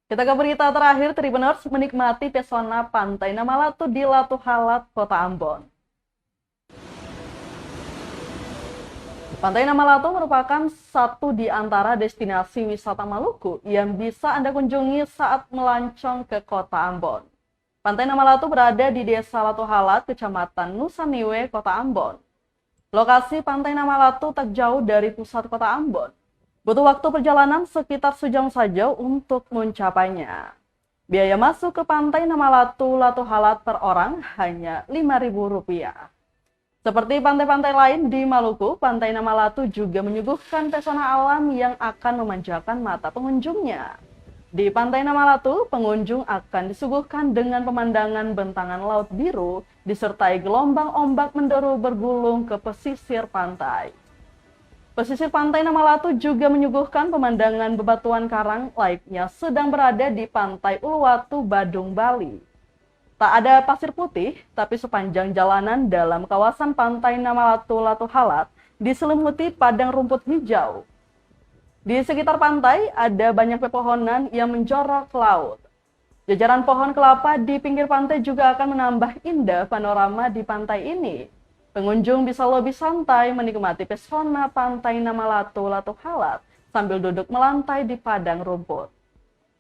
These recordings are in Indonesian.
Kita ke berita terakhir, Tribuners menikmati pesona Pantai Namalatu di Latuhalat, Kota Ambon. Pantai Namalatu merupakan satu di antara destinasi wisata Maluku yang bisa Anda kunjungi saat melancong ke Kota Ambon. Pantai Namalatu berada di Desa Latuhalat, Kecamatan Nusaniwe, Kota Ambon. Lokasi Pantai Namalatu tak jauh dari pusat Kota Ambon. Butuh waktu perjalanan sekitar sejam saja untuk mencapainya. Biaya masuk ke Pantai Namalatu Latuhalat per orang hanya Rp5.000. Seperti pantai-pantai lain di Maluku, Pantai Namalatu juga menyuguhkan pesona alam yang akan memanjakan mata pengunjungnya. Di Pantai Namalatu, pengunjung akan disuguhkan dengan pemandangan bentangan laut biru, disertai gelombang ombak menderu bergulung ke pesisir pantai. Pesisir Pantai Namalatu juga menyuguhkan pemandangan bebatuan karang layaknya sedang berada di Pantai Uluwatu, Badung, Bali. Tak ada pasir putih, tapi sepanjang jalanan dalam kawasan Pantai Namalatu Latuhalat diselimuti padang rumput hijau. Di sekitar pantai ada banyak pepohonan yang menjorok ke laut. Jajaran pohon kelapa di pinggir pantai juga akan menambah indah panorama di pantai ini. Pengunjung bisa lebih santai menikmati pesona Pantai Namalatu Latuhalat sambil duduk melantai di padang rumput.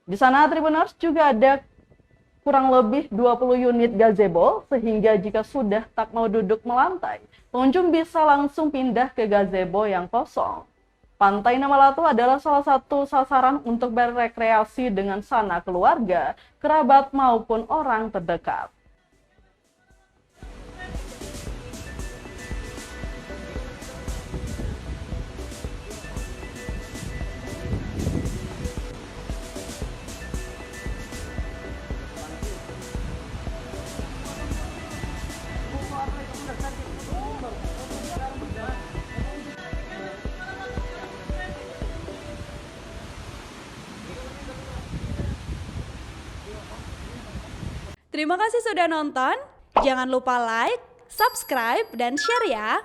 Di sana Tribuners juga ada kurang lebih 20 unit gazebo, sehingga jika sudah tak mau duduk melantai, pengunjung bisa langsung pindah ke gazebo yang kosong. Pantai Namalatu adalah salah satu sasaran untuk berrekreasi dengan sanak keluarga, kerabat maupun orang terdekat. Terima kasih sudah nonton. Jangan lupa like, subscribe, dan share ya.